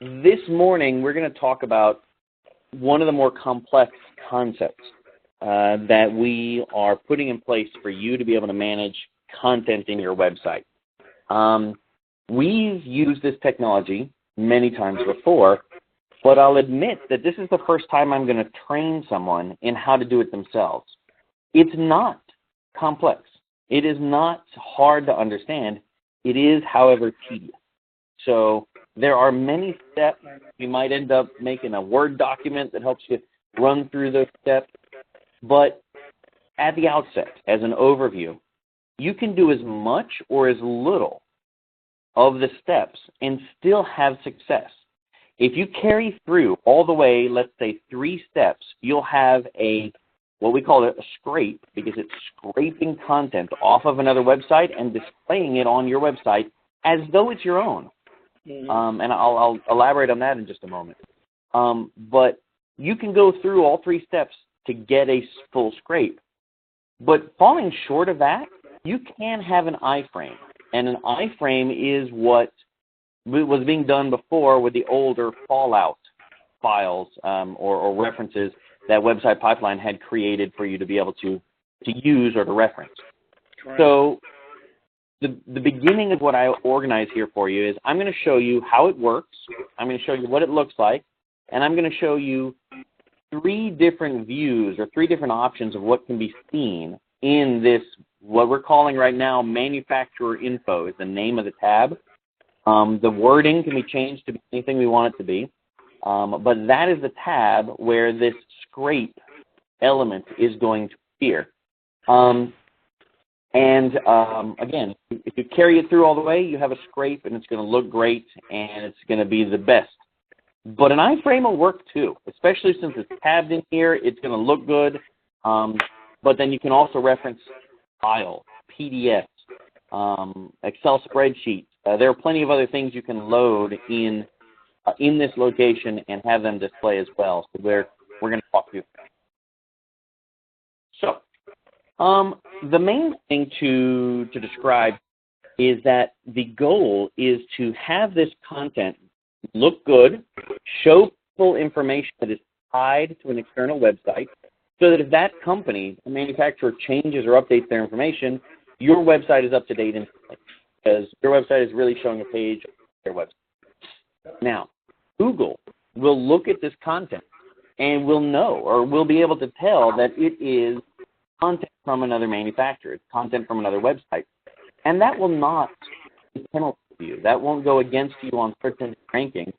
this morning we're going to talk about one of the more complex concepts that we are putting in place for you to be able to manage content in your website. We've used this technology many times before, but I'll admit that this is the first time I'm going to train someone in how to do it themselves. It's not complex. It is not hard to understand. It is, however, tedious. So there are many steps. You might end up making a Word document that helps you run through those steps. But at the outset, as an overview, you can do as much or as little of the steps and still have success. If you carry through all the way, let's say 3 steps, you'll have what we call a scrape, because it's scraping content off of another website and displaying it on your website as though it's your own. And I'll elaborate on that in just a moment. But you can go through all 3 steps to get a full scrape. But falling short of that, you can have an iframe. And an iframe is what was being done before with the older Fallout files or references that Website Pipeline had created for you to be able to use or to reference. Correct. So the beginning of what I organize here for you is I'm going to show you how it works, I'm going to show you what it looks like, and I'm going to show you 3 different views or 3 different options of what can be seen in this, what we're calling right now Manufacturer Info is the name of the tab. The wording can be changed to be anything we want it to be, but that is the tab where this scrape element is going to appear. Again, if you carry it through all the way, you have a scrape and it's going to look great and it's going to be the best. But an iframe will work too, especially since it's tabbed in here. It's going to look good, but then you can also reference files, PDFs, Excel spreadsheets. There are plenty of other things you can load in this location and have them display as well. So we're going to talk to you. So the main thing to describe is that the goal is to have this content look good, show full information that is tied to an external website, so that if that company, the manufacturer, changes or updates their information, your website is up to date instantly, because your website is really showing a page of their website. Now, Google will look at this content and will know, or will be able to tell, that it is content from another manufacturer, it's content from another website. And that will not be penalized for you. That won't go against you on search engine ranking,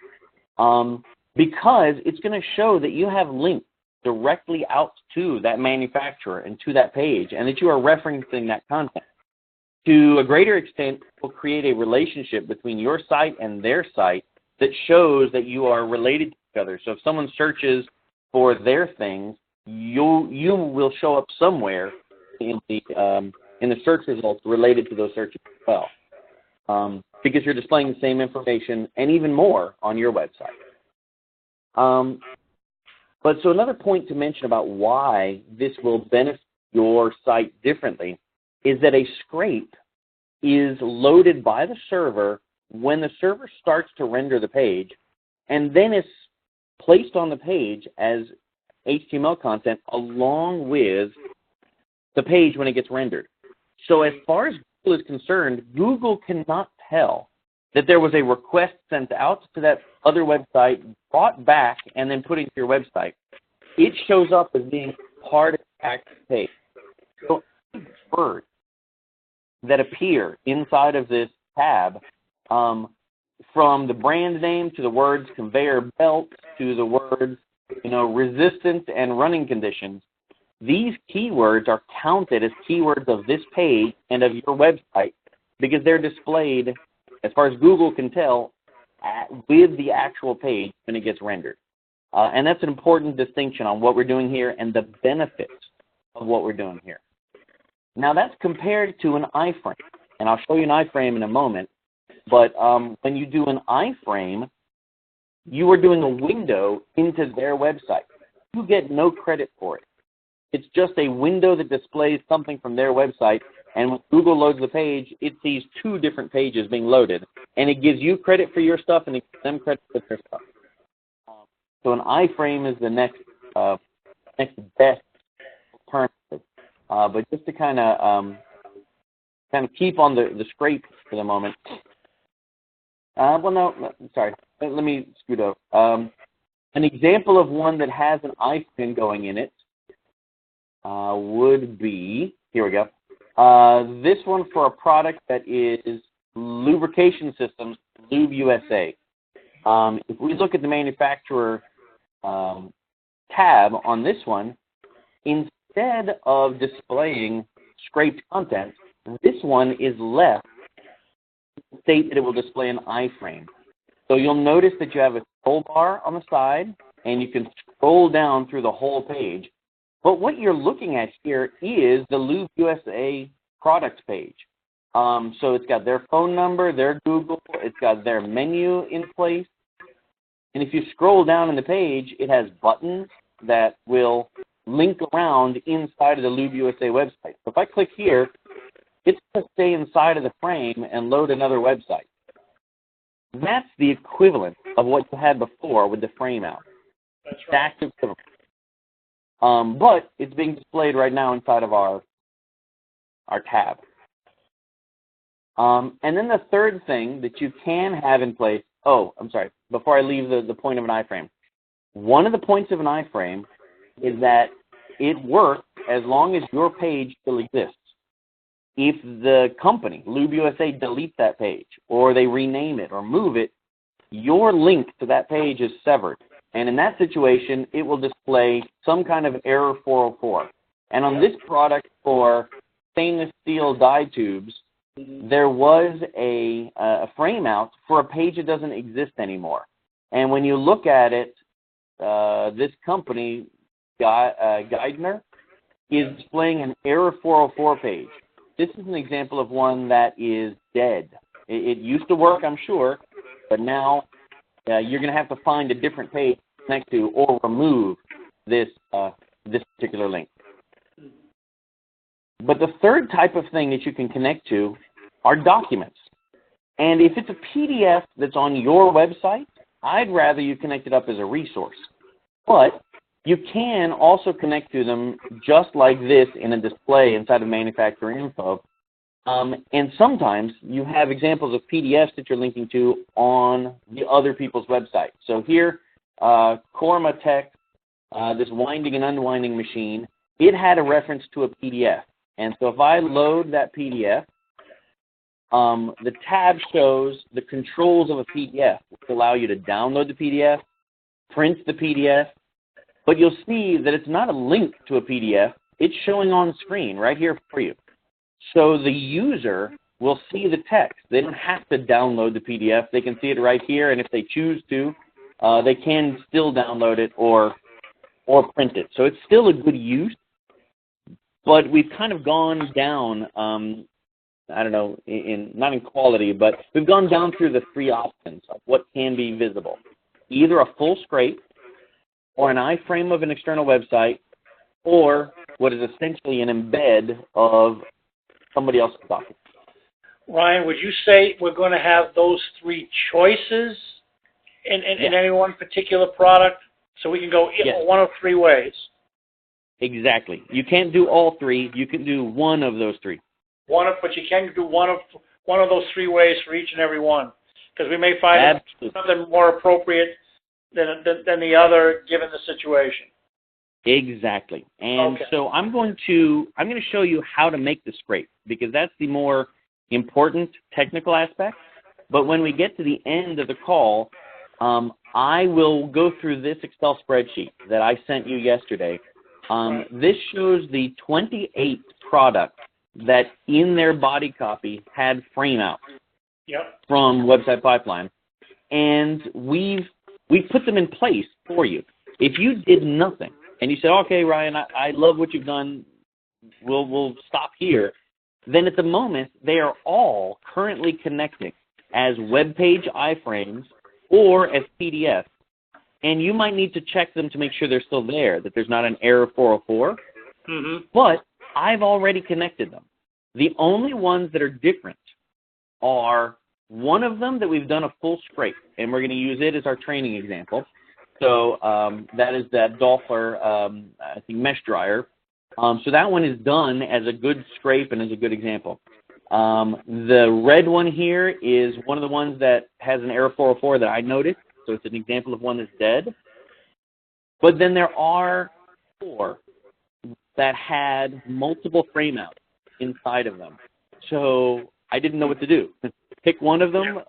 because it's going to show that you have links directly out to that manufacturer and to that page, and that you are referencing that content. To a greater extent, it will create a relationship between your site and their site that shows that you are related to each other. So if someone searches for their things, you will show up somewhere in the search results related to those searches as well, because you're displaying the same information and even more on your website. But so another point to mention about why this will benefit your site differently is that a scrape is loaded by the server when the server starts to render the page, and then is placed on the page as HTML content along with the page when it gets rendered. So as far as Google is concerned, Google cannot tell that there was a request sent out to that other website, brought back, and then put into your website. It shows up as being part of the active page. So words that appear inside of this tab, from the brand name to the words conveyor belt to the words, resistance and running conditions, these keywords are counted as keywords of this page and of your website, because they're displayed, as far as Google can tell, with the actual page when it gets rendered. And that's an important distinction on what we're doing here and the benefits of what we're doing here. Now that's compared to an iframe, and I'll show you an iframe in a moment, but when you do an iframe, you are doing a window into their website. You get no credit for it. It's just a window that displays something from their website And when Google loads the page, it sees 2 different pages being loaded, and it gives you credit for your stuff, and it gives them credit for their stuff. So an iframe is the next best alternative. But just to kind of keep on the scrape for the moment. Sorry. Let me scoot up. An example of one that has an iframe going in it would be, here we go. This one for a product that is lubrication systems, Lube USA. If we look at the manufacturer tab on this one, instead of displaying scraped content, this one is left to state that it will display an iframe. So you'll notice that you have a scroll bar on the side, and you can scroll down through the whole page. But what you're looking at here is the Lube USA products page. So it's got their phone number, their Google, it's got their menu in place. And if you scroll down in the page, it has buttons that will link around inside of the Lube USA website. So if I click here, it's going to stay inside of the frame and load another website. That's the equivalent of what you had before with the frame out. That's right. Exact equivalent. But it's being displayed right now inside of our tab. And then the third thing that you can have in place, before I leave the point of an iframe. One of the points of an iframe is that it works as long as your page still exists. If the company, Lube USA, deletes that page, or they rename it or move it, your link to that page is severed. And in that situation, it will display some kind of error 404. And on this product for stainless steel dye tubes, there was a frame out for a page that doesn't exist anymore. And when you look at it, this company, Geidner, is displaying an error 404 page. This is an example of one that is dead. It used to work, I'm sure, but now you're going to have to find a different page to connect to or remove this particular link. But the third type of thing that you can connect to are documents. And if it's a PDF that's on your website, I'd rather you connect it up as a resource. But you can also connect to them just like this in a display inside of manufacturer info. And sometimes you have examples of PDFs that you're linking to on the other people's websites. So here, Korma Tech, this winding and unwinding machine, it had a reference to a PDF. And so if I load that PDF, the tab shows the controls of a PDF, which allow you to download the PDF, print the PDF, but you'll see that it's not a link to a PDF. It's showing on screen right here for you. So the user will see the text. They don't have to download the PDF. They can see it right here, and if they choose to, they can still download it or print it. So it's still a good use, but we've kind of gone down, I don't know, not in quality, but we've gone down through the 3 options of what can be visible. Either a full scrape, or an iframe of an external website, or what is essentially an embed of somebody else's document. Ryan, would you say we're going to have those 3 choices in any one particular product? So we can go one of 3 ways. Exactly. You can't do all 3. You can do one of those 3. But you can do one of those 3 ways for each and every one, because we may find something more appropriate than the other given the situation. Exactly. And so I'm going to show you how to make the scrape, because that's the more important technical aspect. But when we get to the end of the call, I will go through this Excel spreadsheet that I sent you yesterday. This shows the 28 products that in their body copy had frame out from Website Pipeline. And we've put them in place for you. If you did nothing and you said, okay, Ryan, I love what you've done, we'll stop here, then at the moment they are all currently connecting as web page iframes or as PDFs. And you might need to check them to make sure they're still there, that there's not an error 404. But I've already connected them. The only ones that are different are one of them that we've done a full scrape, and we're going to use it as our training example. So that is that Doppler, I think, mesh dryer. So that one is done as a good scrape and as a good example. The red one here is one of the ones that has an error 404 that I noticed. So it's an example of one that's dead. But then there are 4 that had multiple frame outs inside of them. So I didn't know what to do. Pick one of them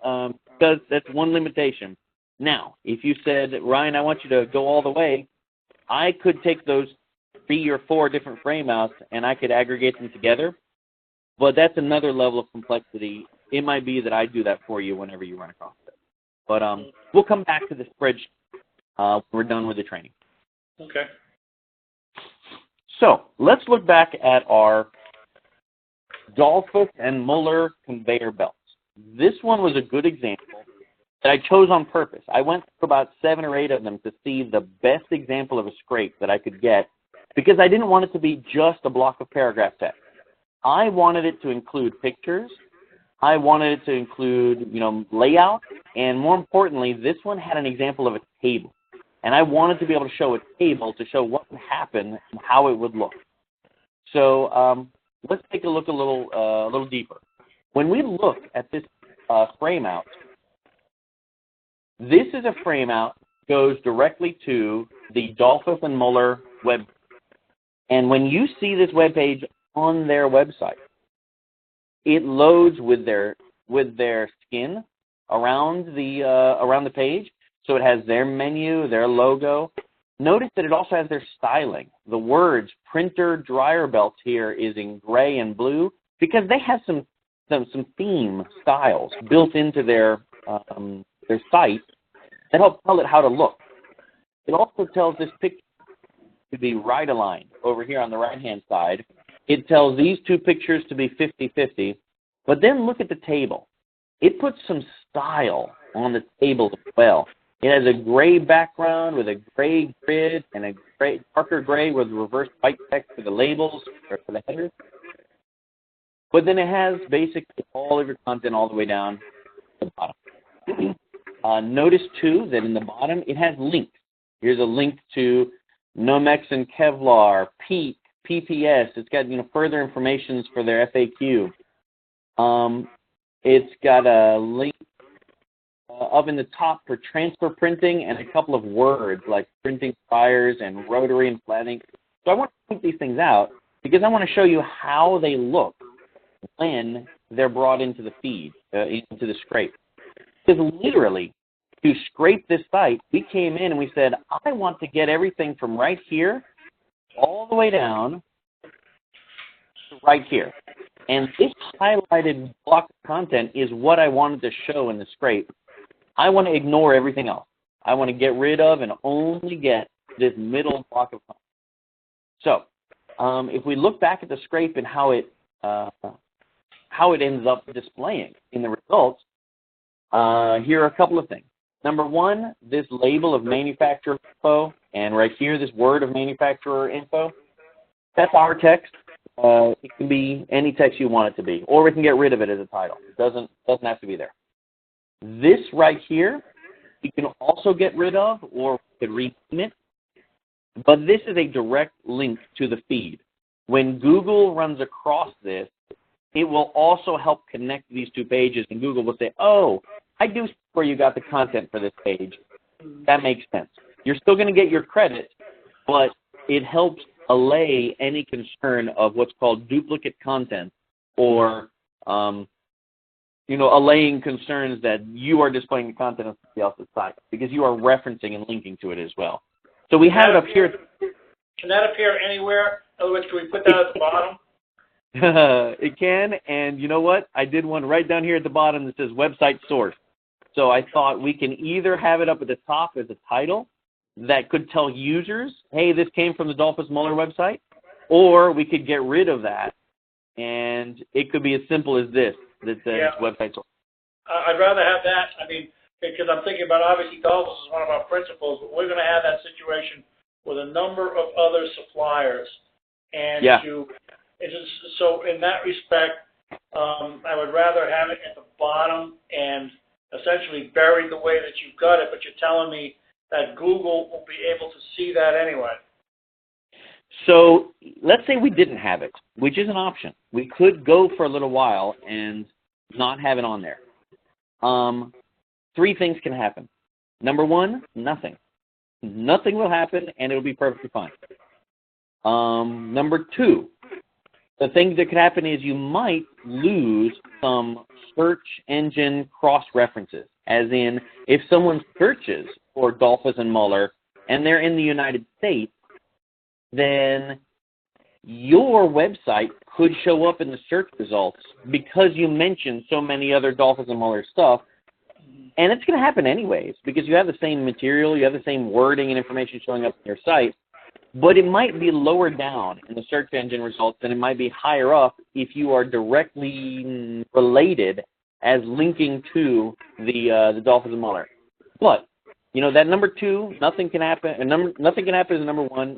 because that's one limitation. Now, if you said, Ryan, I want you to go all the way, I could take those 3 or 4 different frame outs and I could aggregate them together. But that's another level of complexity. It might be that I do that for you whenever you run across it. But we'll come back to the spreadsheet when we're done with the training. Okay. So let's look back at our Dollfuss and Muller conveyor belts. This one was a good example that I chose on purpose. I went through about 7 or 8 of them to see the best example of a scrape that I could get because I didn't want it to be just a block of paragraph text. I wanted it to include pictures. I wanted it to include, layout. And more importantly, this one had an example of a table. And I wanted to be able to show a table to show what would happen and how it would look. So let's take a look a little deeper. When we look at this frame out, this is a frame out goes directly to the Dollfuss and Muller web. And when you see this web page on their website, it loads with their skin around the page. So it has their menu, their logo. Notice that it also has their styling. The words printer dryer belts here is in gray and blue because they have some theme styles built into their site that help tell it how to look. It also tells this picture to be right aligned over here on the right-hand side. It tells these 2 pictures to be 50-50. But then look at the table. It puts some style on the table as well. It has a gray background with a gray grid and a darker gray with reverse white text for the labels or for the headers. But then it has basically all of your content all the way down to the bottom. Notice, too, that in the bottom it has links. Here's a link to Nomex and Kevlar, PEEK, PPS. It's got further information for their FAQ. It's got a link up in the top for transfer printing and a couple of words like printing fires and rotary and flattening. So I want to point these things out because I want to show you how they look when they're brought into the feed, into the scrape. Because literally, to scrape this site, we came in and we said, I want to get everything from right here all the way down to right here. And this highlighted block of content is what I wanted to show in the scrape. I want to ignore everything else. I want to get rid of and only get this middle block of content. So if we look back at the scrape and how it ends up displaying in the results, here are a couple of things. Number 1, this label of manufacturer info, and right here, this word of manufacturer info, that's our text. It can be any text you want it to be, or we can get rid of it as a title. It doesn't have to be there. This right here, you can also get rid of, or we could rename it, but this is a direct link to the feed. When Google runs across this, it will also help connect these 2 pages, and Google will say, oh, I do see where you got the content for this page. That makes sense. You're still going to get your credit, but it helps allay any concern of what's called duplicate content or, allaying concerns that you are displaying the content of somebody else's site because you are referencing and linking to it as well. So we have it up here. Can that appear anywhere? In other words, can we put that at the bottom? It can, and you know what? I did one right down here at the bottom that says website source. So I thought we can either have it up at the top as a title that could tell users, hey, this came from the Dollfuss Muller website, or we could get rid of that, and it could be as simple as this that says website source. I'd rather have that. I mean, because I'm thinking about, obviously, Dollfuss is one of our principals, but we're going to have that situation with a number of other suppliers. And So in that respect, I would rather have it at the bottom and essentially buried the way that you've got it, but you're telling me that Google will be able to see that anyway. So let's say we didn't have it, which is an option. We could go for a little while and not have it on there. Three things can happen. Number one, nothing. Nothing will happen, and it'll be perfectly fine. Number two, the thing that could happen is you might lose some search engine cross-references, as in if someone searches for Dolphus and Muller and they're in the United States, then your website could show up in the search results because you mentioned so many other Dolphus and Muller stuff. And it's going to happen anyways because you have the same material, you have the same wording and information showing up on your site, but it might be lower down in the search engine results and it might be higher up if you are directly related as linking to the Dolphus and Muller. But, you know, that number two, nothing can happen. Nothing can happen is number one.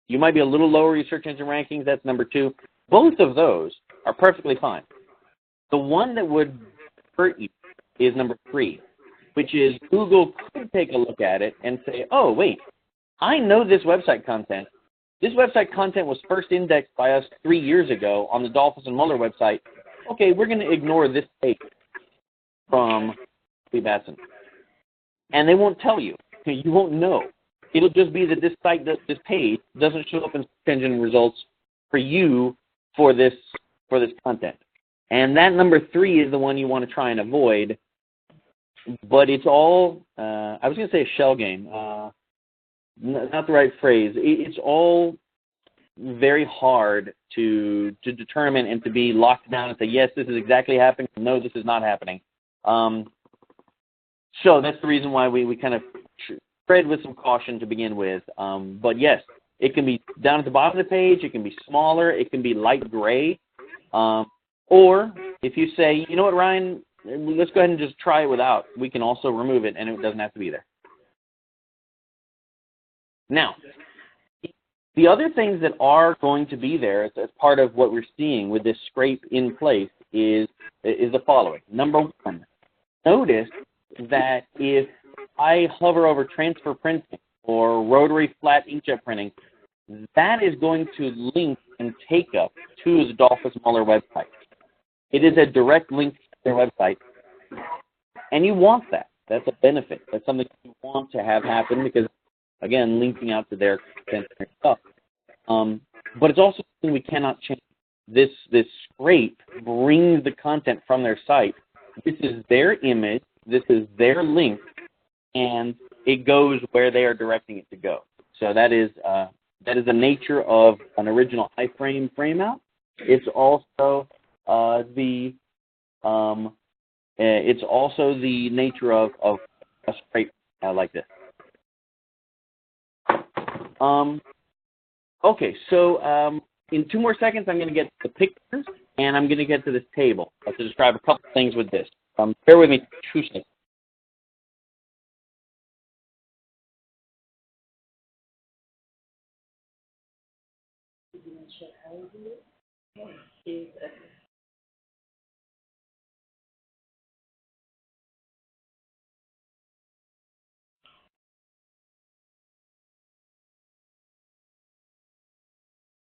You might be a little lower in your search engine rankings. That's number two. Both of those are perfectly fine. The one that would hurt you is number three, which is Google could take a look at it and say, oh, wait, I know this website content. This website content was first indexed by us 3 years ago on the Dolphus and Muller website. Okay, we're going to ignore this page from Lee Batson. And they won't tell you. You won't know. It'll just be that this site, this page, doesn't show up in search engine results for you for this content. And that number three is the one you want to try and avoid. But it's all, I was going to say a shell game. Not the right phrase. It's all very hard to determine and to be locked down and say, yes, this is exactly happening. No, this is not happening. So that's the reason why we kind of tread with some caution to begin with. But yes, it can be down at the bottom of the page. It can be smaller. It can be light gray. Or if you say, you know what, Ryan, let's go ahead and just try it without, we can also remove it and it doesn't have to be there. Now, the other things that are going to be there as part of what we're seeing with this scrape in place is the following. Number one, notice that if I hover over transfer printing or rotary flat inkjet printing, that is going to link and take up to the Dolphus Muller website. It is a direct link to their website, and you want that. That's a benefit. That's something you want to have happen because, again, linking out to their content and stuff. But it's also something we cannot change. This scrape brings the content from their site. This is their image. This is their link, and it goes where they are directing it to go. So that is the nature of an original iframe frame out. It's also the nature of a scrape like this. Okay, so in 2 more seconds, I'm going to get to the pictures, and I'm going to get to this table to describe a couple things with this. Bear with me 2 seconds.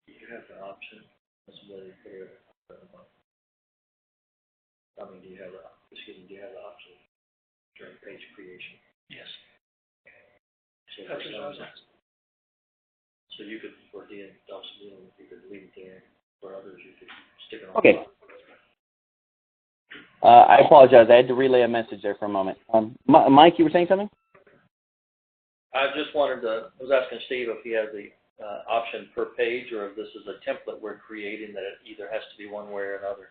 You have the option, possibility for do you have the option during page creation? Yes. So That's what I was asking. So you could, for the Dolphus, you could leave it there. For others, you could stick it on. Okay. I apologize. I had to relay a message there for a moment. Mike, you were saying something? I was asking Steve if he had the option per page or if this is a template we're creating that it either has to be one way or another.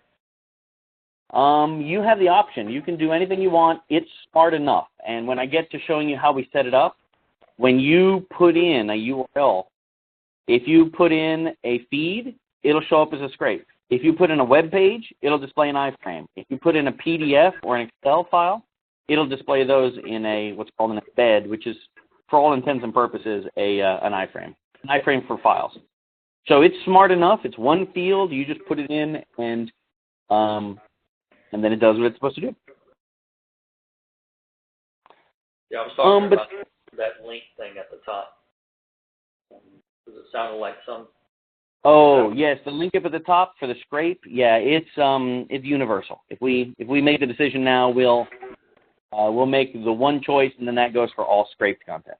You have the option. You can do anything you want. It's smart enough. And when I get to showing you how we set it up, when you put in a URL, if you put in a feed, it'll show up as a scrape. If you put in a web page, it'll display an iframe. If you put in a PDF or an Excel file, it'll display those in a what's called an embed, which is, for all intents and purposes, an iframe. An iframe for files. So it's smart enough. It's one field. You just put it in, and then it does what it's supposed to do. Yeah, I was talking about that link thing at the top. Because it sounded like some. Oh yes, the link up at the top for the scrape. Yeah, it's universal. If we make the decision now, we'll make the one choice, and then that goes for all scraped content.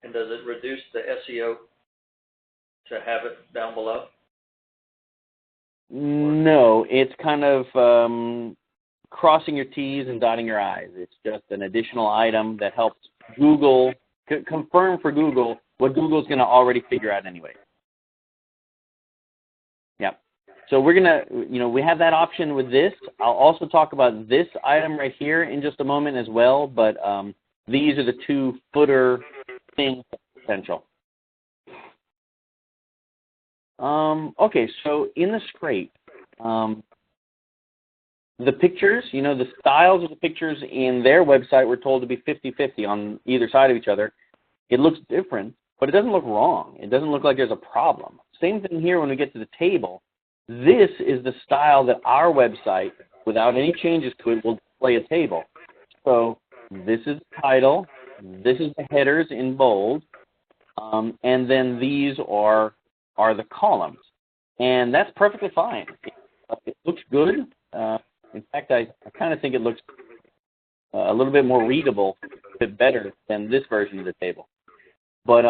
And does it reduce the SEO to have it down below? No, it's kind of crossing your T's and dotting your I's. It's just an additional item that helps Google confirm for Google what Google's going to already figure out anyway. Yeah. So we're going to, we have that option with this. I'll also talk about this item right here in just a moment as well, but these are the two footer things potential. Okay, so in the scrape, the pictures, the styles of the pictures in their website were told to be 50-50 on either side of each other. It looks different, but it doesn't look wrong. It doesn't look like there's a problem. Same thing here when we get to the table. This is the style that our website, without any changes to it, will display a table. So this is the title, this is the headers in bold, and then these are the columns. And that's perfectly fine. It looks good. In fact, I kind of think it looks a little bit more readable, a bit better than this version of the table. But,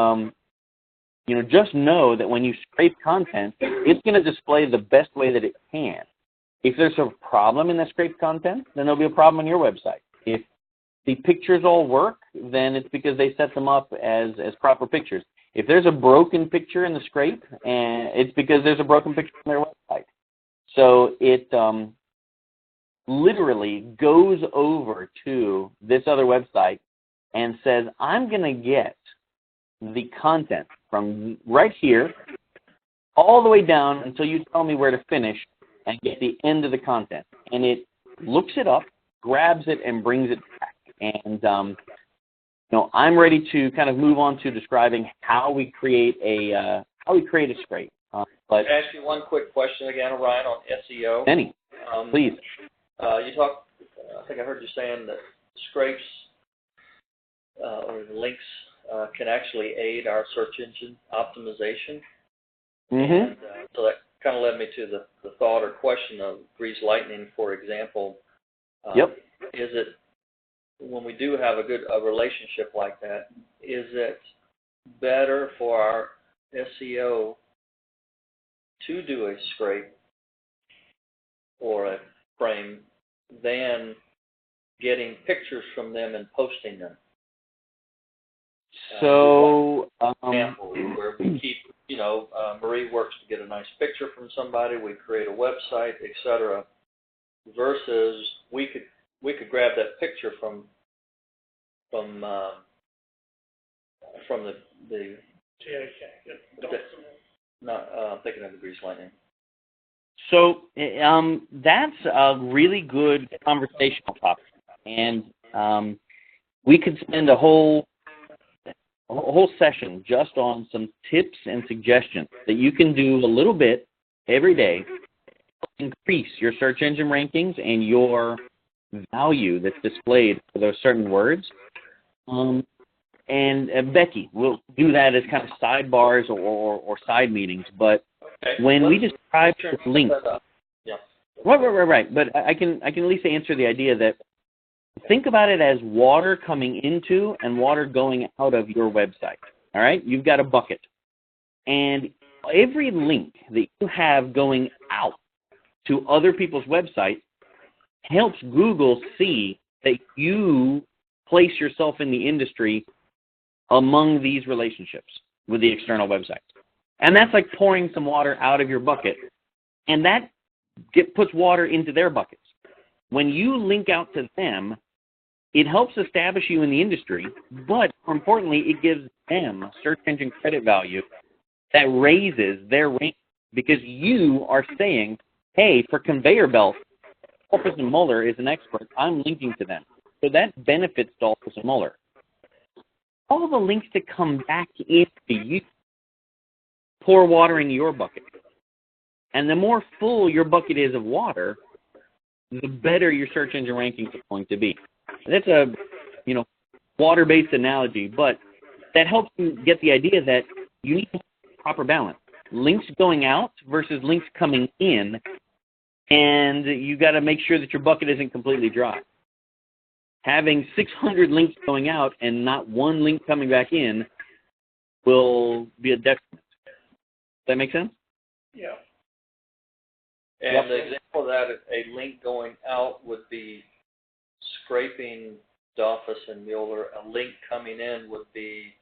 just know that when you scrape content, it's going to display the best way that it can. If there's a problem in the scraped content, then there'll be a problem on your website. If the pictures all work, then it's because they set them up as proper pictures. If there's a broken picture in the scrape, and it's because there's a broken picture on their website. So it literally goes over to this other website and says, I'm going to get the content from right here all the way down until you tell me where to finish and get the end of the content. And it looks it up, grabs it, and brings it back. And I'm ready to kind of move on to describing how we create a scrape. But can I ask you one quick question again, Ryan, on SEO? Any, please. You talked. I think I heard you saying that scrapes or the links can actually aid our search engine optimization. Mm-hmm. And so that kind of led me to the thought or question of Grease Lightning, for example. Yep. Is it, when we do have a relationship like that, is it better for our SEO to do a scrape or a frame than getting pictures from them and posting them? So, example where we keep, Marie works to get a nice picture from somebody, we create a website, etc. Versus we could grab that picture from the not I'm thinking of the Grease Lightning. So that's a really good conversational topic, and we could spend a whole session just on some tips and suggestions that you can do a little bit every day to increase your search engine rankings and your value that's displayed for those certain words. And Becky will do that as kind of sidebars or side meetings. But when we describe this link, right. But I can at least answer the idea that think about it as water coming into and water going out of your website. All right, you've got a bucket, and every link that you have going out to other people's websites helps Google see that you place yourself in the industry among these relationships with the external websites. And that's like pouring some water out of your bucket, and that puts water into their buckets. When you link out to them, it helps establish you in the industry, but more importantly, it gives them search engine credit value that raises their rank because you are saying, hey, for conveyor belts, Stolpus and Muller is an expert. I'm linking to them. So that benefits Stolpus and Muller. all the links that come back into you pour water into your bucket. And the more full your bucket is of water, the better your search engine rankings are going to be. That's a, water-based analogy, but that helps you get the idea that you need proper balance. Links going out versus links coming in, and you got to make sure that your bucket isn't completely dry. Having 600 links going out and not one link coming back in will be a detriment. Does that make sense? Yeah. And the example of that, a link going out would be scraping Dolphus and Mueller. A link coming in would be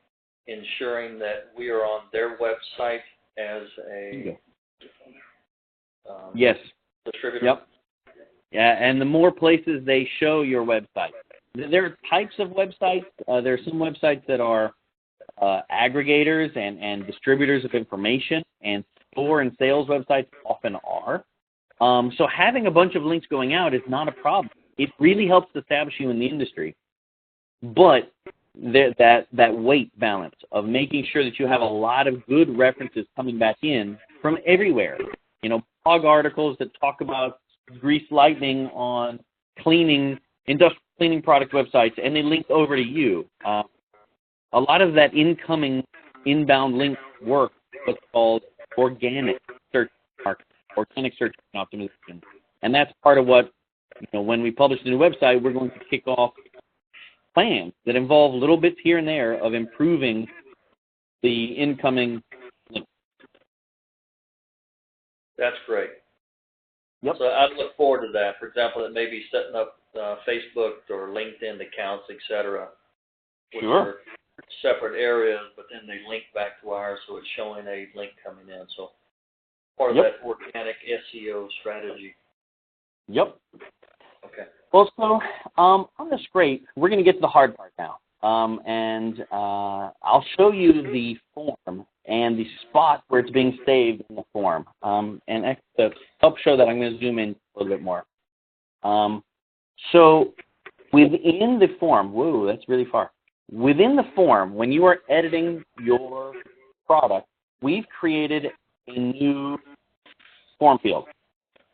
ensuring that we are on their website as a yes. distributor. Yep. Yeah, and the more places they show your website. There are types of websites. There are some websites that are aggregators and distributors of information, and store and sales websites often are. So having a bunch of links going out is not a problem. It really helps establish you in the industry. But that weight balance of making sure that you have a lot of good references coming back in from everywhere. Blog articles that talk about Grease Lightning on industrial cleaning product websites, and they link over to you. A lot of that inbound link work is what's called organic search marketing, organic search optimization. And that's part of what, when we publish the new website, we're going to kick off plans that involve little bits here and there of improving the incoming links. That's great. Yep. So I'd look forward to that. For example, it may be setting up Facebook or LinkedIn accounts, etc. Which are separate areas, but then they link back to ours, so it's showing a link coming in. So part of that organic SEO strategy. Yep. Okay. Well, so on the scrape, we're going to get to the hard part now. And I'll show you the form and the spot where it's being saved in the form. And to help show that, I'm going to zoom in a little bit more. So within the form, whoa, that's really far. Within the form, when you are editing your product, we've created a new form field.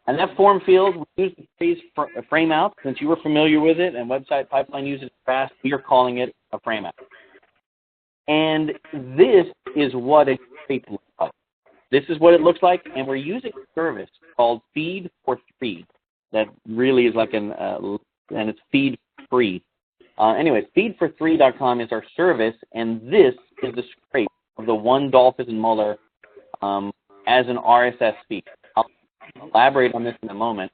And that form field, we use the phrase frame out. Since you were familiar with it and Website Pipeline uses it fast, we are calling it a frame out. And this is what a scrape looks like. This is what it looks like, and we're using a service called Feed for 3. That really is like and it's feed free. Anyway, feedfor3.com is our service, and this is the scrape of the one Dolphus and Mueller as an RSS feed. I'll elaborate on this in a moment.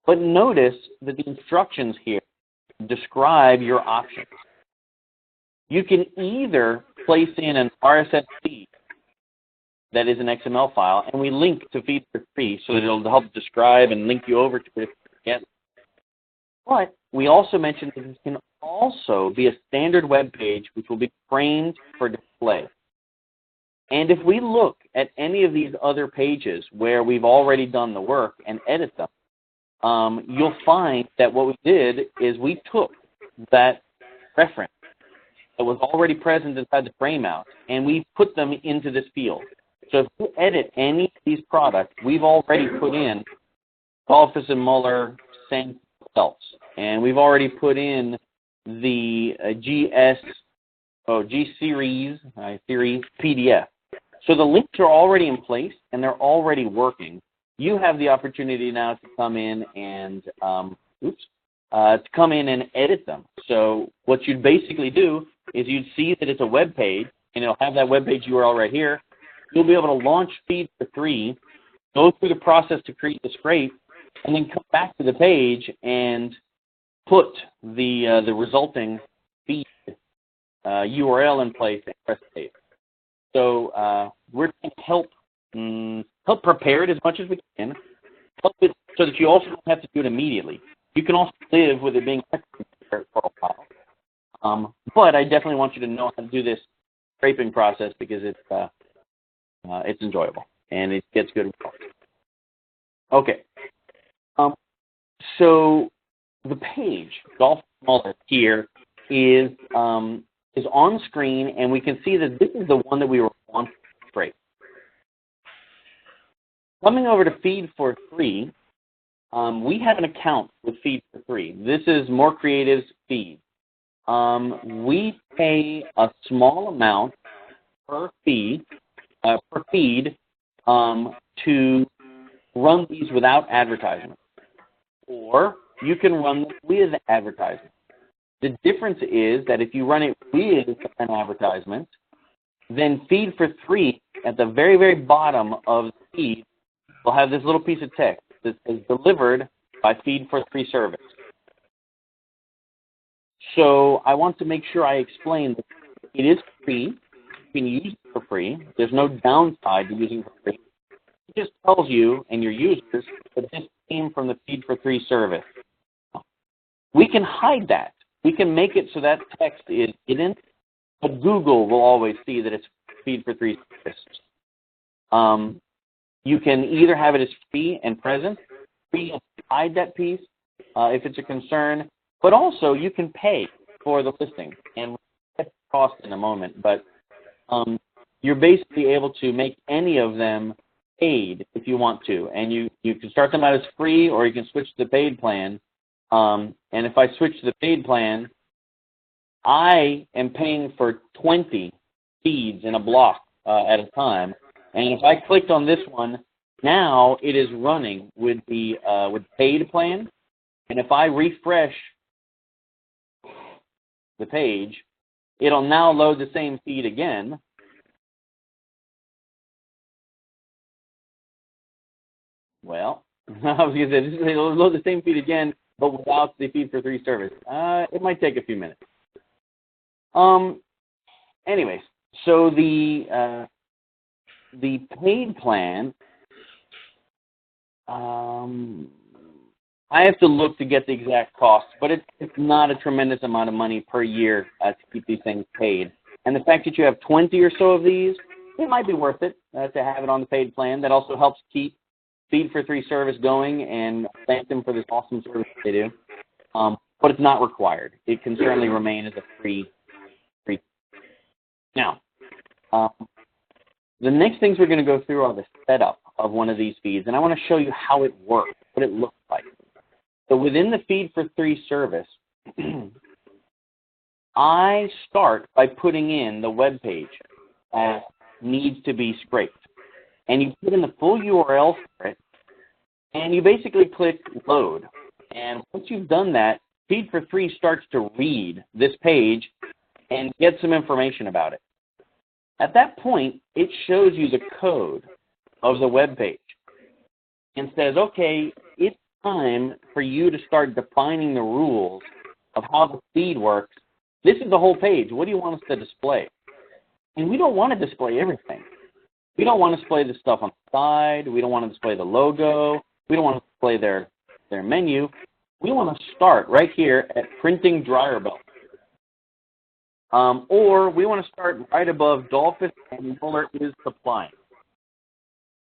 But notice that the instructions here describe your options. You can either place in an RSS feed that is an XML file, and we link to Feed for 3 so that it'll help describe and link you over to it again. But we also mentioned that it can also be a standard web page which will be framed for display. And if we look at any of these other pages where we've already done the work and edit them, you'll find that what we did is we took that reference that was already present inside the frame out, and we put them into this field. So if you edit any of these products, we've already put in Dolphus and Mueller same results, and we've already put in the G series PDF. So the links are already in place and they're already working. You have the opportunity now to come in and edit them. So what you'd basically do is you'd see that it's a web page, and it'll have that web page URL right here. You'll be able to launch Feed for 3, go through the process to create the scrape, and then come back to the page and put the resulting feed URL in place and press save. So we're going to help prepare it as much as we can, help it so that you also don't have to do it immediately. You can also live with it being a profile. But I definitely want you to know how to do this scraping process because it's enjoyable and it gets good results. Okay. So the page, Dolphus Mueller here, is is on screen, and we can see that this is the one that we were on straight. Coming over to Feed for Free, we have an account with Feed for Free. This is More Creative's feed. We pay a small amount per feed to run these without advertisement, or you can run them with advertisement. The difference is that if you run it with an advertisement, then Feed for Free at the very, very bottom of the feed will have this little piece of text that says delivered by Feed for Free service. So I want to make sure I explain that it is free. You can use it for free. There's no downside to using it for free. It just tells you and your users that this came from the Feed for Free service. We can hide that. We can make it so that text is hidden, but Google will always see that it's Feed for Free service. You can either have it as free and present, free and hide that piece if it's a concern, but also you can pay for the listing, and we'll get the cost in a moment, but you're basically able to make any of them paid if you want to, and you can start them out as free, or you can switch to the paid plan. And if I switch to the paid plan, I am paying for 20 feeds in a block at a time. And if I clicked on this one, now it is running with the paid plan. And if I refresh the page, it'll now load the same feed again. Well, I was going to say, it'll load the same feed again, but without the Feed for Free service. It might take a few minutes. Anyways, so the paid plan, I have to look to get the exact cost, but it's not a tremendous amount of money per year to keep these things paid. And the fact that you have 20 or so of these, it might be worth it to have it on the paid plan. That also helps keep Feed for Free service going and thank them for this awesome service they do. But it's not required. It can certainly remain as a free. Now, the next things we're going to go through are the setup of one of these feeds, and I want to show you how it works, what it looks like. So within the Feed for Free service, I start by putting in the web page that needs to be scraped. And you put in the full URL for it, and you basically click load. And once you've done that, Feed for Free starts to read this page and get some information about it. At that point, it shows you the code of the web page and says, okay, it's time for you to start defining the rules of how the feed works. This is the whole page. What do you want us to display? And we don't want to display everything. We don't want to display the stuff on the side. We don't want to display the logo. We don't want to display their menu. We want to start right here at printing dryer belt. Or we want to start right above Dolphus and Mueller is supplying.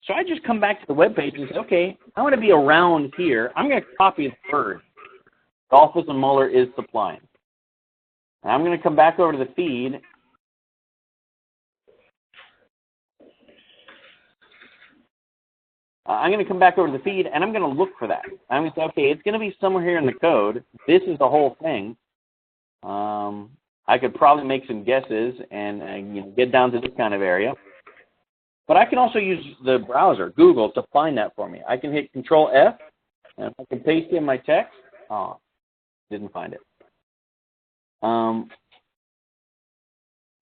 So I just come back to the web page and say, okay, I want to be around here. I'm going to copy the word. Dolphus and Mueller is supplying. And I'm going to come back over to the feed. I'm going to come back over to the feed, and I'm going to look for that. I'm going to say, okay, it's going to be somewhere here in the code. This is the whole thing. I could probably make some guesses and get down to this kind of area. But I can also use the browser, Google, to find that for me. I can hit Control F, and if I can paste in my text, didn't find it.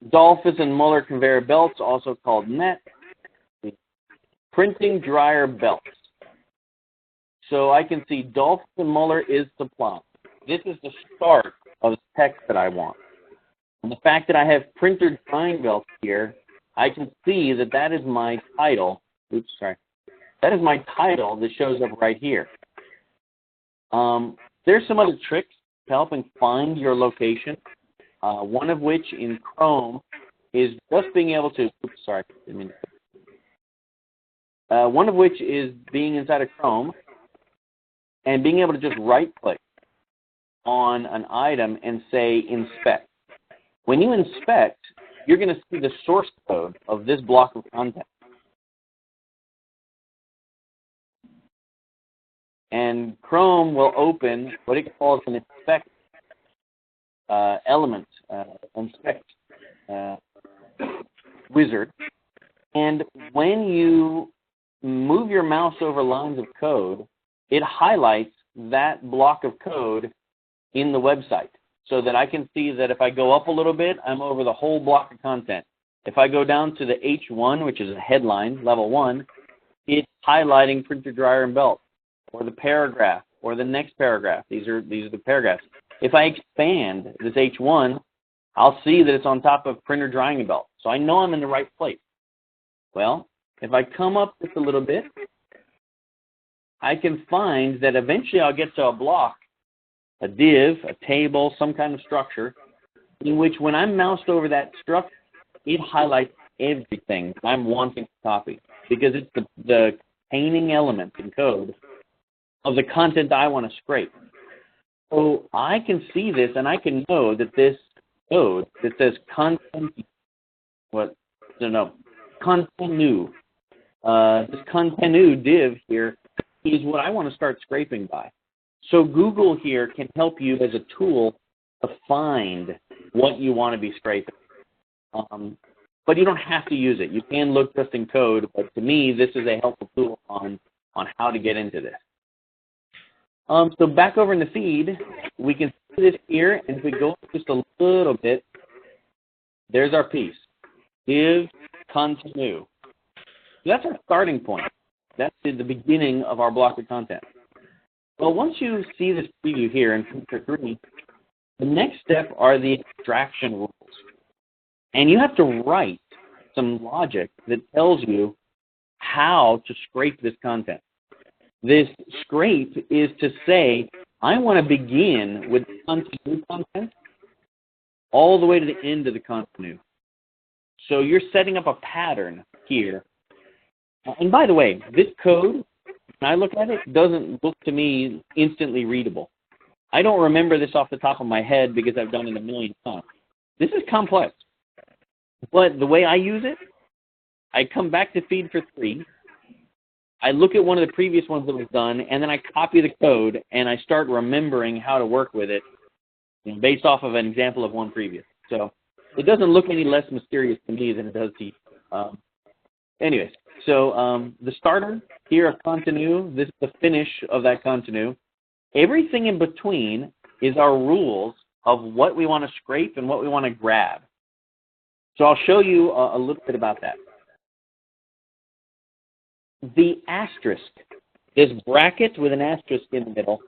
Dolphus and Mueller conveyor belts, also called MET. Printing dryer belts. So I can see Dolphus and Mueller is supplying. This is the start of the text that I want. And the fact that I have printer drying belts here, I can see that that is my title. Oops, sorry. That is my title that shows up right here. There's some other tricks to helping find your location. One of which in Chrome is just being able to, oops, sorry, one of which is being inside of Chrome and being able to just right-click on an item and say inspect. When you inspect, you're going to see the source code of this block of content. And Chrome will open what it calls an inspect element, inspect wizard. And when you move your mouse over lines of code, it highlights that block of code in the website so that I can see that if I go up a little bit, I'm over the whole block of content. If I go down to the H1, which is a headline, level 1, it's highlighting printer, dryer, and belt, or the paragraph, or the next paragraph. These are the paragraphs. If I expand this H1, I'll see that it's on top of printer, drying, and belt. So I know I'm in the right place. Well, if I come up just a little bit, I can find that eventually I'll get to a block, a div, a table, some kind of structure, in which when I'm moused over that structure, it highlights everything I'm wanting to copy, because it's the containing element in code of the content I want to scrape. So I can see this, and I can know that this code that says content, content new, this content new div here is what I want to start scraping by. So Google here can help you as a tool to find what you want to be scraping. But you don't have to use it. You can look just in code, but to me, this is a helpful tool on how to get into this. So back over in the feed, we can see this here, and if we go just a little bit, there's our piece, div content new. So that's our starting point. That's the beginning of our block of content. Well, once you see this preview here in Feature 3, the next step are the extraction rules. And you have to write some logic that tells you how to scrape this content. This scrape is to say, I want to begin with the content all the way to the end of the content. So you're setting up a pattern here. And by the way, this code, when I look at it, doesn't look to me instantly readable. I don't remember this off the top of my head because I've done it a million times. This is complex. But the way I use it, I come back to feed for 3. I look at one of the previous ones that was done, and then I copy the code, and I start remembering how to work with it based off of an example of one previous. So it doesn't look any less mysterious to me than it does to you. Anyways, so the starter here of Continue, this is the finish of that Continue. Everything in between is our rules of what we want to scrape and what we want to grab. So I'll show you a little bit about that. The asterisk, this bracket with an asterisk in the middle,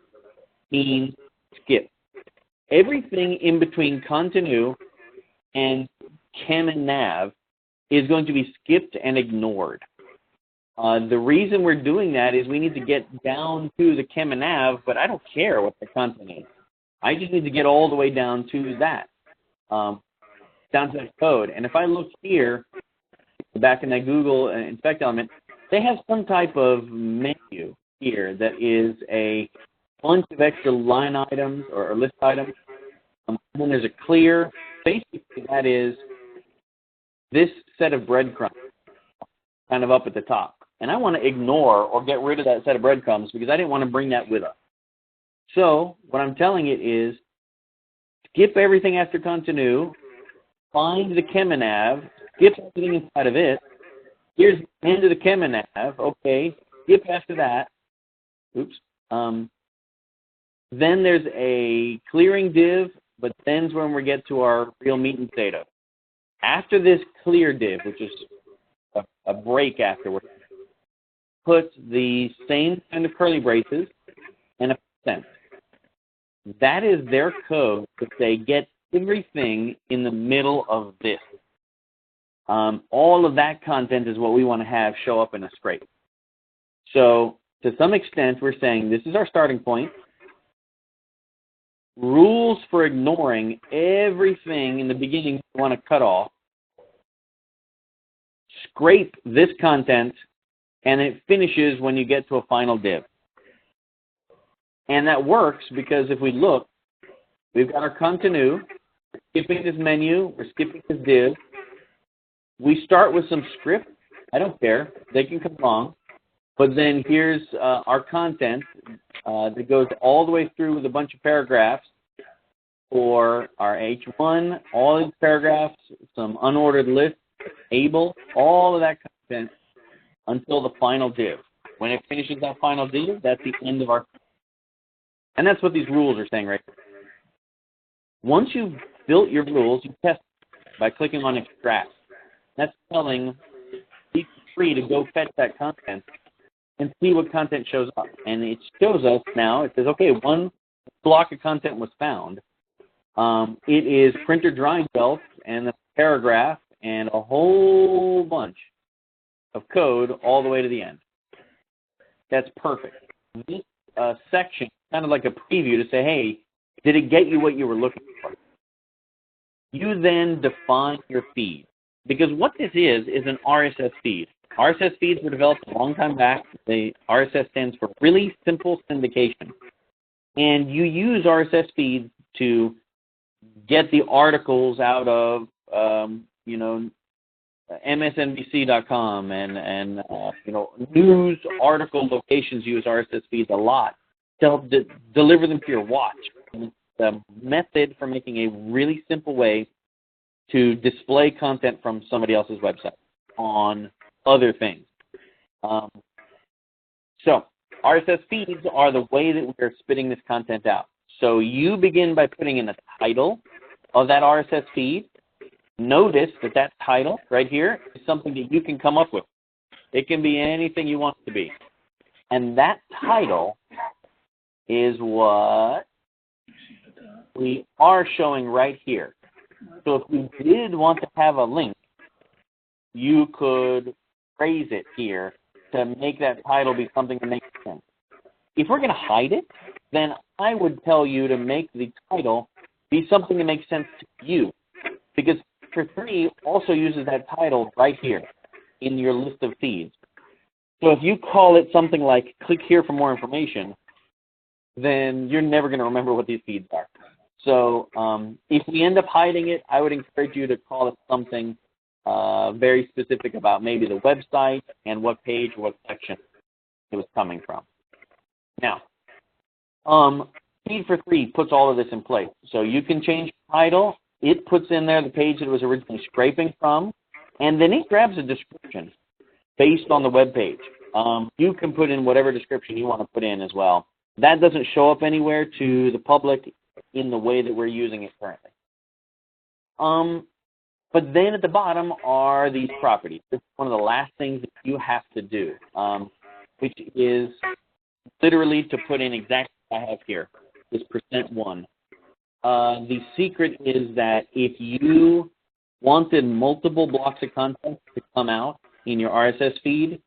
means skip. Everything in between Continue and Chem and Nav is going to be skipped and ignored. The reason we're doing that is we need to get down to the Chem and Nav, but I don't care what the content is. I just need to get all the way down to that, down to that code. And if I look here, back in that Google Inspect element, they have some type of menu here that is a bunch of extra line items or list items. And then there's a clear, basically that is this set of breadcrumbs kind of up at the top. And I want to ignore or get rid of that set of breadcrumbs because I didn't want to bring that with us. So what I'm telling it is skip everything after Continue, find the Chem and Nav, skip everything inside of it. Here's the end of the Chem and Nav. Okay, skip after that. Oops. Then there's a clearing div, but then's when we get to our real meat and potato. After this clear div, which is a break afterwards, put the same kind of curly braces and a %. That is their code to say get everything in the middle of this. All of that content is what we want to have show up in a scrape. So to some extent, we're saying this is our starting point. Rules for ignoring everything in the beginning we want to cut off. Scrape this content, and it finishes when you get to a final div. And that works because if we look, we've got our Continue, We're skipping this menu. We're skipping this div. We start with some script. I don't care. They can come along. But then here's our content that goes all the way through with a bunch of paragraphs for our H1, all these paragraphs, some unordered lists, able, all of that content until the final div. When it finishes that final div, that's the end of our. And that's what these rules are saying right here. Once you've built your rules, you test by clicking on extract. That's telling Feed for Free to go fetch that content and see what content shows up. And it shows us now, it says, okay, one block of content was found. It is printer drying belts and a paragraph and a whole bunch of code all the way to the end. That's perfect. This section, kind of like a preview to say, hey, did it get you what you were looking for? You then define your feed. Because what this is an RSS feed. RSS feeds were developed a long time back. The RSS stands for Really Simple Syndication. And you use RSS feeds to get the articles out of, MSNBC.com and news article locations use RSS feeds a lot to help deliver them to your watch. And it's the method for making a really simple way to display content from somebody else's website on other things. So RSS feeds are the way that we are spitting this content out. So you begin by putting in the title of that RSS feed. Notice that that title right here is something that you can come up with. It can be anything you want it to be. And that title is what we are showing right here. So if we did want to have a link, you could phrase it here to make that title be something that makes sense. If we're going to hide it, then I would tell you to make the title be something that makes sense to you. Because Feed for Free also uses that title right here in your list of feeds. So if you call it something like click here for more information, then you're never going to remember what these feeds are. So if we end up hiding it, I would encourage you to call it something very specific about maybe the website and what page or what section it was coming from. Now, Feed for Free puts all of this in place. So you can change the title. It puts in there the page that it was originally scraping from, and then it grabs a description based on the web page. You can put in whatever description you want to put in as well. That doesn't show up anywhere to the public in the way that we're using it currently. But then at the bottom are these properties. This is one of the last things that you have to do, which is literally to put in exactly what I have here, this %1. The secret is that if you wanted multiple blocks of content to come out in your RSS feed,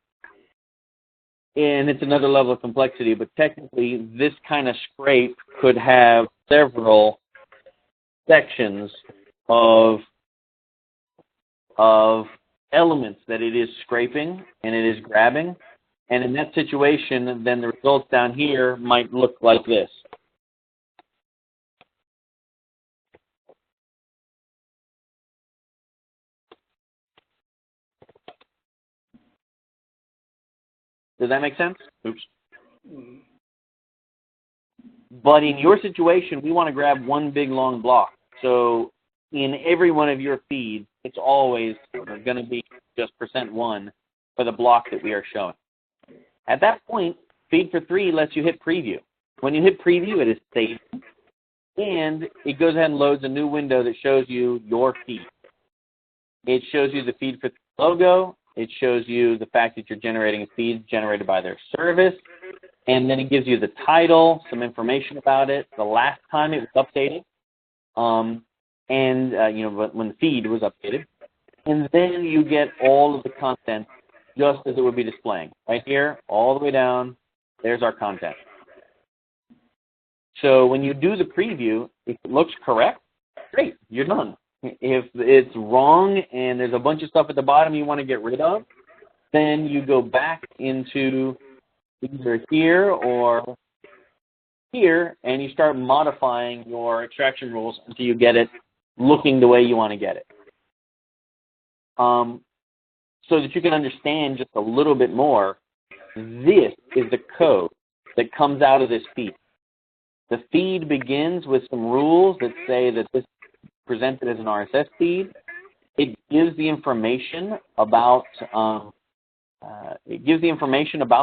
and it's another level of complexity, but technically this kind of scrape could have several sections of elements that it is scraping and it is grabbing. And in that situation, then the results down here might look like this. Does that make sense? Oops. But in your situation, we want to grab one big long block. So in every one of your feeds, it's always going to be just %1 for the block that we are showing. At that point, Feed for Free lets you hit preview. When you hit preview, it is saved, and it goes ahead and loads a new window that shows you your feed. It shows you the Feed for Free logo. It shows you the fact that you're generating a feed generated by their service. And then it gives you the title, some information about it, the last time it was updated, when the feed was updated. And then you get all of the content just as it would be displaying. Right here, all the way down, there's our content. So when you do the preview, if it looks correct, great, you're done. If it's wrong and there's a bunch of stuff at the bottom you want to get rid of, then you go back into either here or here and you start modifying your extraction rules until you get it looking the way you want to get it. So that you can understand just a little bit more, this is the code that comes out of this feed. The feed begins with some rules that say that this is presented as an RSS feed. It gives the information about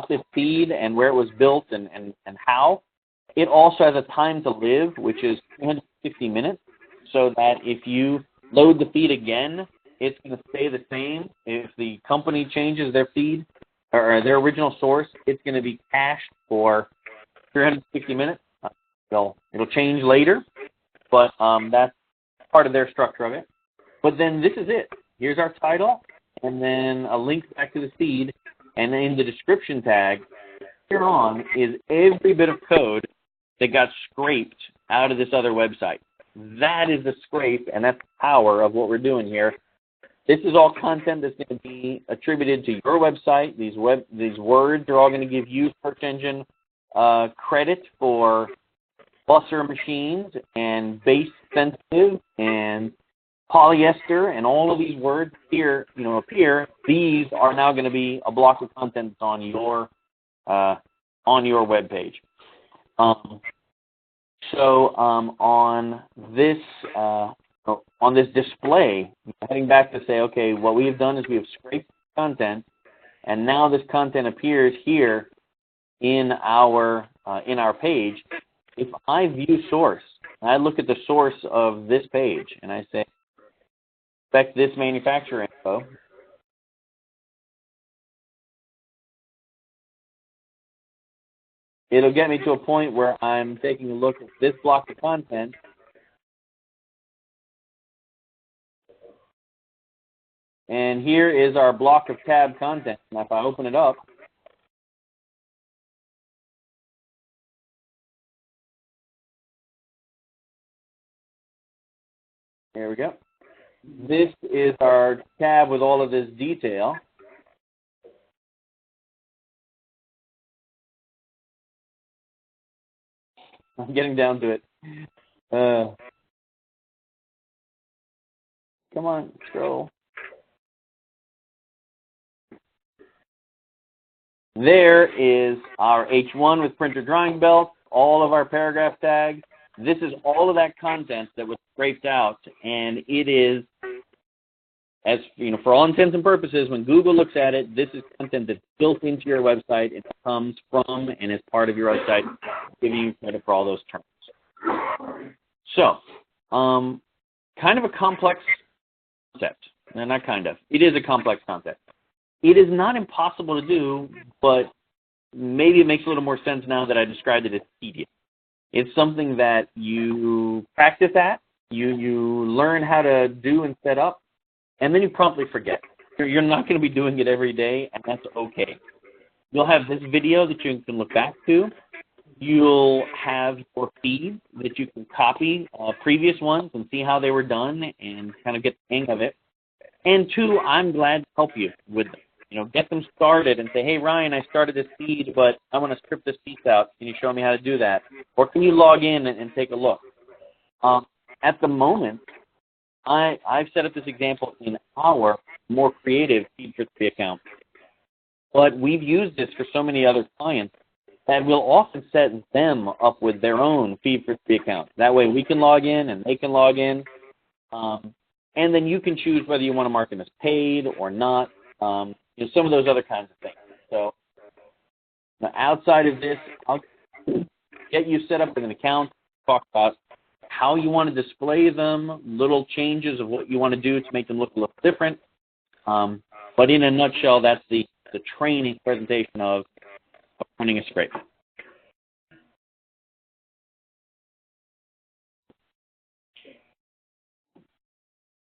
this feed and where it was built and how. It also has a time to live, which is 360 minutes, so that if you load the feed again, it's going to stay the same. If the company changes their feed or their original source, it's going to be cached for 360 minutes. It'll change later, but that's part of their structure of it. But then this is it. Here's our title, and then a link back to the feed, and then in the description tag, here on is every bit of code that got scraped out of this other website. That is the scrape, and that's the power of what we're doing here. This is all content that's going to be attributed to your website. These words are all going to give you search engine credit for busser machines and base sensitive and polyester, and all of these words here, appear. These are now going to be a block of content that's on your web page. On this display, heading back to say, okay, what we have done is we have scraped content, and now this content appears here in our page. If I view source, I look at the source of this page, and I say, inspect this manufacturer info. It'll get me to a point where I'm taking a look at this block of content. And here is our block of tab content. Now, if I open it up, there we go. This is our tab with all of this detail. I'm getting down to it. Come on, scroll. There is our H1 with printer drawing belt, all of our paragraph tags. This is all of that content that was scraped out, and it is, as for all intents and purposes, when Google looks at it, this is content that's built into your website. It comes from and is part of your website, giving you credit for all those terms. So, kind of a complex concept. No, not kind of. It is a complex concept. It is not impossible to do, but maybe it makes a little more sense now that I described it as tedious. It's something that you practice at, you learn how to do and set up, and then you promptly forget. You're not going to be doing it every day, and that's okay. You'll have this video that you can look back to. You'll have your feed that you can copy previous ones and see how they were done and kind of get the hang of it. And two, I'm glad to help you with them. Get them started and say, hey, Ryan, I started this feed, but I want to strip this piece out. Can you show me how to do that? Or can you log in and take a look? At the moment, I've set up this example in our more creative Feed43 account. But we've used this for so many other clients that we'll often set them up with their own Feed43 account. That way we can log in and they can log in. And then you can choose whether you want to mark them as paid or not. Some of those other kinds of things. So now outside of this, I'll get you set up with an account, talk about how you want to display them, little changes of what you want to do to make them look a little different. But in a nutshell, that's the training presentation of running a scrape.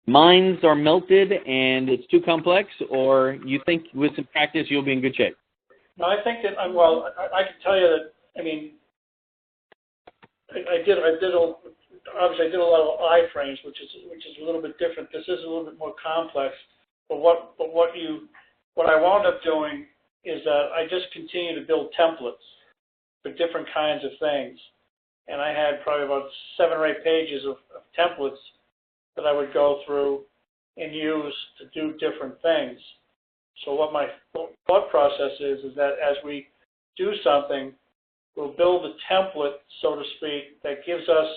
Minds are melted and it's too complex, or you think with some practice you'll be in good shape? No, I think that, well, I can tell you that, I did a lot of iframes, which is a little bit different. This is a little bit more complex. But what I wound up doing is that I just continue to build templates for different kinds of things. And I had probably about 7 or 8 pages of templates that I would go through and use to do different things. So what my thought process is that as we do something, we'll build a template, so to speak, that gives us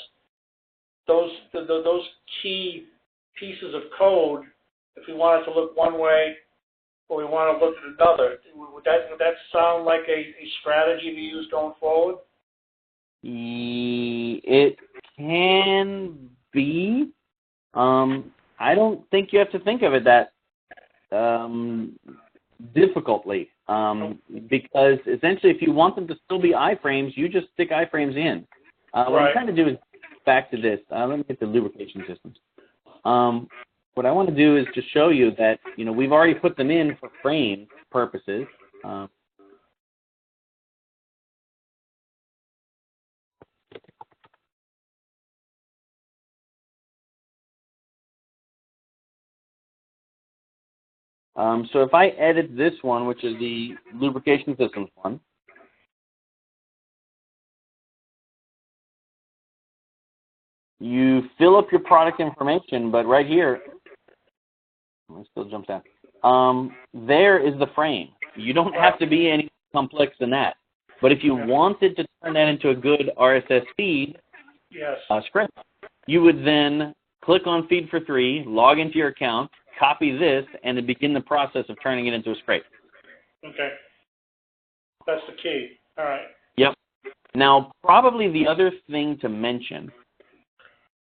those key pieces of code if we want it to look one way or we want to look at another. Would that sound like a strategy to use going forward? It can be. I don't think you have to think of it that difficultly, because essentially if you want them to still be iframes, you just stick iframes in. What I'm trying to do is back to this. Let me get the lubrication systems. What I want to do is just show you that, we've already put them in for frame purposes. So if I edit this one, which is the lubrication systems one, you fill up your product information, but right here, it still jumps down. There is the frame. You don't have to be any more complex than that. But if you wanted to turn that into a good RSS feed script, you would then click on Feed for 3, log into your account, copy this, and then begin the process of turning it into a scrape. Okay. That's the key. All right. Yep. Now, probably the other thing to mention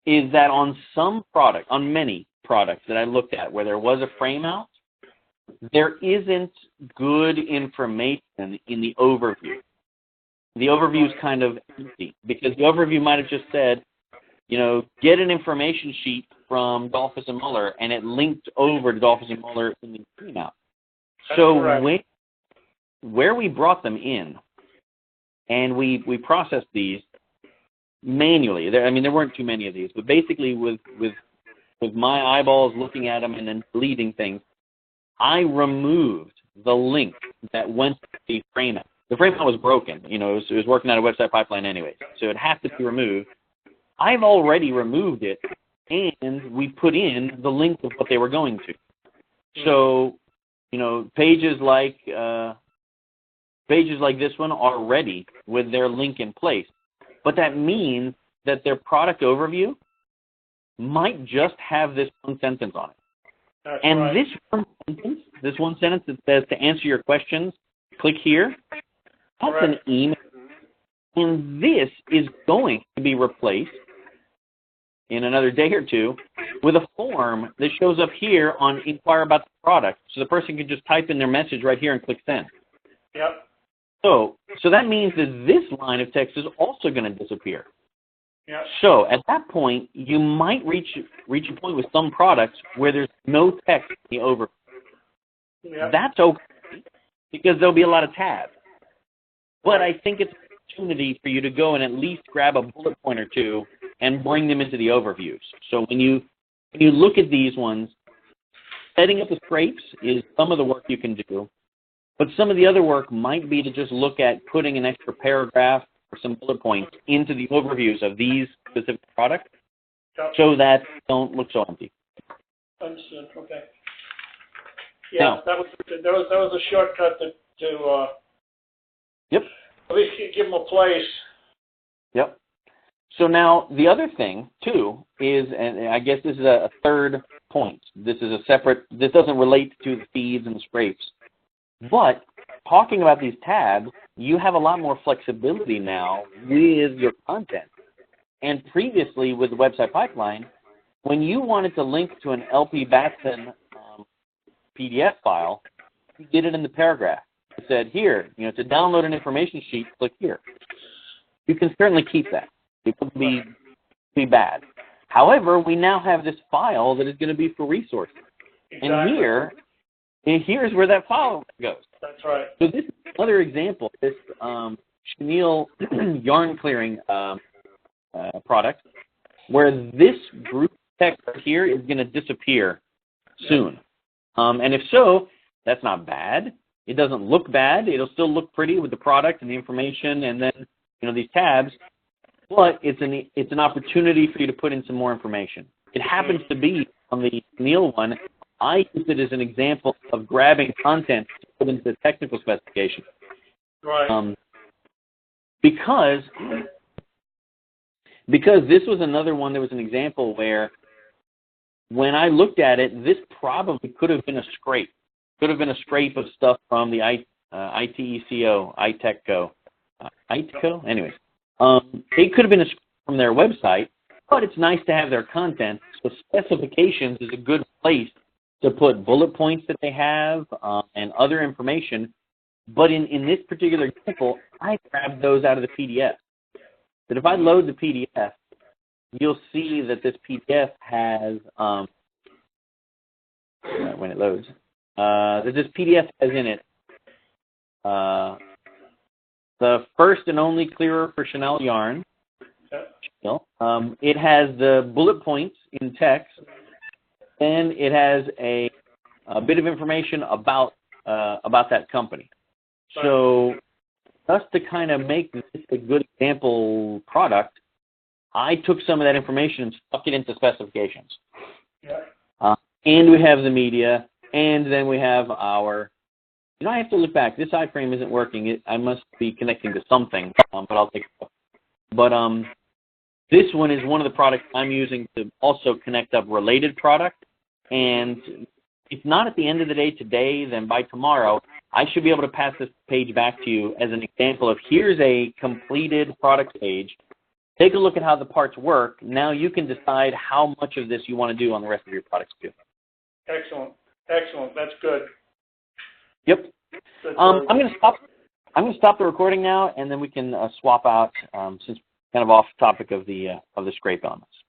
is that on many products that I looked at where there was a frame out, there isn't good information in the overview. The overview is kind of empty because the overview might have just said, get an information sheet from Dolphus and Mueller, and it linked over to Dolphus and Mueller in the frame out. So where we brought them in, and we processed these manually. There weren't too many of these, but basically with my eyeballs looking at them and then deleting things, I removed the link that went to the frame out. The frame out was broken. It was working out a website pipeline anyway, so it had to be removed. I've already removed it, and we put in the link of what they were going to. So, pages like this one are ready with their link in place. But that means that their product overview might just have this one sentence on it. This one sentence that says, to answer your questions, click here, that's an email. And this is going to be replaced in another day or two with a form that shows up here on Inquire About the Product. So the person can just type in their message right here and click send. Yep. So that means that this line of text is also going to disappear. Yep. So at that point, you might reach a point with some products where there's no text in the overview. Yep. That's okay because there'll be a lot of tabs. But I think it's an opportunity for you to go and at least grab a bullet point or two and bring them into the overviews. So when you look at these ones, setting up the scrapes is some of the work you can do. But some of the other work might be to just look at putting an extra paragraph or some bullet points into the overviews of these specific products so that they don't look so empty. Understood. Okay. Yeah, that was a shortcut to Yep. At least give them a place. Yep. So now the other thing too is, and I guess this is a third point. This doesn't relate to the feeds and the scrapes. But talking about these tabs, you have a lot more flexibility now with your content. And previously with the website pipeline, when you wanted to link to an LP Batson PDF file, you did it in the paragraph. It said, here, to download an information sheet, click here. You can certainly keep that. It wouldn't be bad. However, we now have this file that is going to be for resources. Exactly. And here's where that file goes. That's right. So this is another example. This chenille yarn clearing product, where this group text right here is going to disappear soon. And if so, that's not bad. It doesn't look bad. It'll still look pretty with the product and the information and then these tabs. But it's an opportunity for you to put in some more information. It happens to be on the Neil one. I used it as an example of grabbing content to put into the technical specification. Right. Because this was another one that was an example where when I looked at it, this probably could have been a scrape. Could have been a scrape of stuff from the ITECO, ITECO. ITECO? Anyways. It could have been a scrape from their website, but it's nice to have their content. So specifications is a good place to put bullet points that they have and other information. But in this particular example, I grabbed those out of the PDF. But if I load the PDF, you'll see that this PDF has, when it loads, that this PDF has in it the first and only clearer for Chenal yarn. It has the bullet points in text, and it has a bit of information about that company. So just to kind of make this a good example product, I took some of that information and stuck it into specifications. Yeah. And we have the media, and then we have our, I have to look back. This iframe isn't working. I must be connecting to something, but I'll take it. But this one is one of the products I'm using to also connect up related product. And if not at the end of the day today, then by tomorrow, I should be able to pass this page back to you as an example of here's a completed product page. Take a look at how the parts work. Now you can decide how much of this you want to do on the rest of your products too. Excellent. Excellent. That's good. Yep. I'm going to stop. I'm going to stop the recording now, and then we can swap out since we're kind of off topic of the scrape elements.